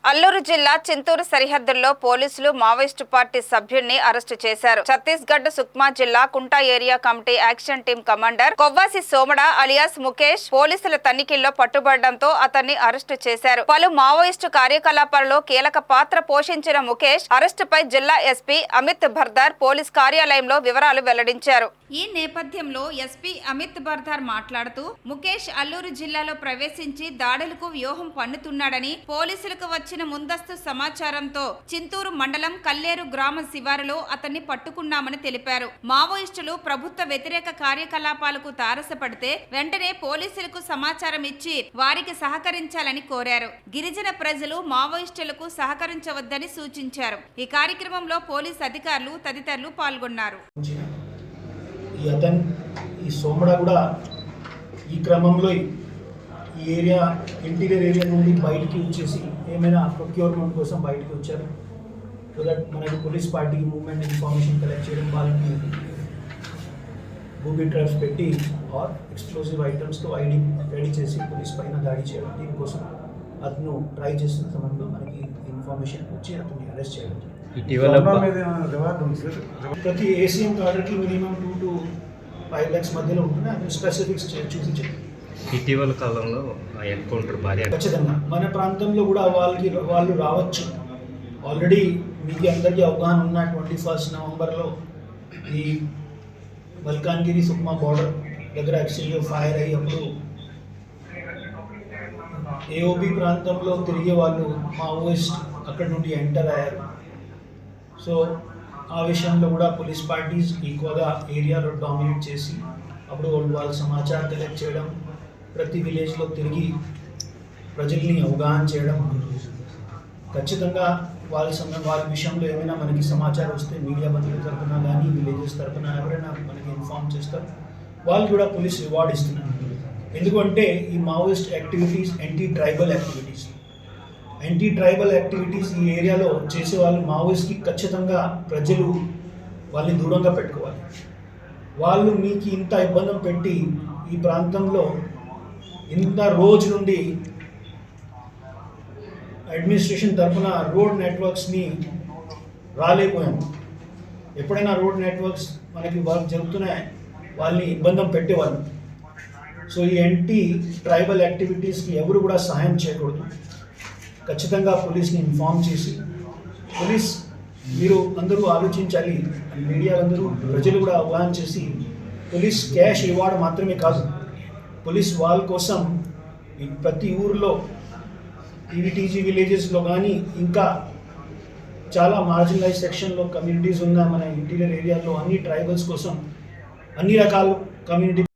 అల్లూరు జిల్లా చింతూరు సరిహద్దుల్లో పోలీసులు మావోయిస్టు పార్టీ సభ్యుడిని అరెస్టు చేశారు. ఛత్తీస్గఢ్ సుక్మా జిల్లా Konta area committee action team commander Kovvasi Somada alias Mukesh పోలీసుల తనిఖీల్లో పట్టుబడడంతో అతన్ని అరెస్టు చేశారు. పలు మావోయిస్టు కార్యకలాపాలలో కీలక పాత్ర పోషించిన ముఖేష్ అరెస్టుపై జిల్లా ఎస్పీ అమిత్ బర్దార్ పోలీస్ కార్యాలయంలో వివరాలు వెల్లడించారు. ఈ నేపథ్యంలో ఎస్పీ అమిత్ బర్దార్ మాట్లాడుతూ ముఖేష్ అల్లూరు జిల్లాలో ప్రవేశించి దాడులకు వ్యూహం పన్నుతున్నాడని పోలీసులకు వచ్చిన ముందస్తు సమాచారంతో చింతూరు మండలం కల్లేరు గ్రామ శివారులో అతన్ని పట్టుకున్నామని తెలిపారు. మావోయిస్టులు ప్రభుత్వ వ్యతిరేక కార్యకలాపాలకు తారసపడితే వెంటనే పోలీసులకు సమాచారం ఇచ్చి వారికి సహకరించాలని కోరారు. గిరిజన ప్రజలు మావోయిస్టులకు సహకరించవద్దని సూచించారు. ఈ కార్యక్రమంలో పోలీస్ అధికారులు తదితరులు పాల్గొన్నారు. ఈ సోమడ కూడా ఈ క్రమంలో ఈ ఏరియా ఇంటీరియర్ ఏరియా నుండి బయటికి వచ్చేసి ఏమైనా ప్రొక్యూర్మెంట్ కోసం బయటికి వచ్చారు. సో దట్ మనకి పోలీస్ పార్టీకి మూవ్మెంట్ ఇన్ఫర్మేషన్ కలెక్ట్ చేయడం, వాళ్ళకి బూబీ ట్రాప్స్ పెట్టి ఆర్ ఎక్స్ప్లోజివ్ ఐటమ్స్తో ఐడి రెడీ చేసి పోలీస్ పైన దాడి చేయడం, దీనికోసం అతను ట్రై చేస్తున్న సమయంలో మనకి ఇన్ఫర్మేషన్ వచ్చి అతన్ని అరెస్ట్ చేయడం. ప్రతి ఏసీఎం కార్డుకి మినిమం 2 to 5 lakhs మధ్యలో ఉంటుంది. అది స్పెసిఫిక్స్ చూసి చెప్పి ఇటీవల కాలంలో ఎన్కౌంటర్ భారీ ఖచ్చితంగా మన ప్రాంతంలో కూడా వాళ్ళు రావచ్చు. ఆల్రెడీ మీకు అందరికీ అవగాహన ఉన్న 21 నవంబర్లో ఈ మల్కాన్గిరి సుక్మా బార్డర్ దగ్గర ఎక్స్చేంజ్ ఫైర్ అయ్యేప్పుడు ఏఓబి ప్రాంతంలో తిరిగే వాళ్ళు మావోయిస్ట్ అక్కడ నుండి ఎంటర్ అయ్యారు. సో ఆ విషయంలో కూడా పోలీస్ పార్టీస్ ఈక్వల్గా ఏరియాలో డామినేట్ చేసి అప్పుడు వాళ్ళ సమాచారం కలెక్ట్ చేయడం, ప్రతి విలేజ్లో తిరిగి ప్రజల్ని అవగాహన చేయడం, ఖచ్చితంగా వాళ్ళ విషయంలో ఏమైనా మనకి సమాచారం వస్తే మీడియా బంధువుల తరఫున కానీ విలేజెస్ తరఫున ఎవరైనా మనకి ఇన్ఫార్మ్ చేస్తారు. వాళ్ళు కూడా పోలీస్ రివార్డ్ ఇస్తున్నారు. ఎందుకంటే ఈ Maoist activities anti tribal activities ఈ ఏరియాలో చేసేవాళ్ళు మావోయిస్ట్కి ఖచ్చితంగా ప్రజలు వాళ్ళని దూరంగా పెట్టుకోవాలి. వాళ్ళు మీకు ఇంత ఇబ్బంది పెట్టి ఈ ప్రాంతంలో ఇంత రోజు నుండి అడ్మినిస్ట్రేషన్ తరఫున రోడ్ నెట్వర్క్స్ని రాలేకపోయాము. ఎప్పుడైనా రోడ్ నెట్వర్క్స్ మనకి వర్క్ జరుగుతున్నాయి, వాళ్ళని ఇబ్బంది పెట్టేవాళ్ళు. సో ఈ యాంటీ ట్రైబల్ యాక్టివిటీస్కి ఎవరు కూడా సహాయం చేయకూడదు. ఖచ్చితంగా పోలీస్ని ఇన్ఫార్మ్ చేసి, పోలీస్ మీరు అందరూ ఆలోచించాలి, మీడియా అందరూ ప్రజలు కూడా అవగాహన చేసి, పోలీస్ క్యాష్ రివార్డ్ మాత్రమే కాదు, పోలీస్ వాళ్ళ కోసం ప్రతి ఊరిలో ఈవిటీజీ విలేజెస్లో కానీ ఇంకా చాలా మార్జినలైజ్ సెక్షన్లో కమ్యూనిటీస్ ఉన్న మన ఇంటీరియర్ ఏరియాలో అన్ని ట్రైబల్స్ కోసం అన్ని రకాల కమ్యూనిటీ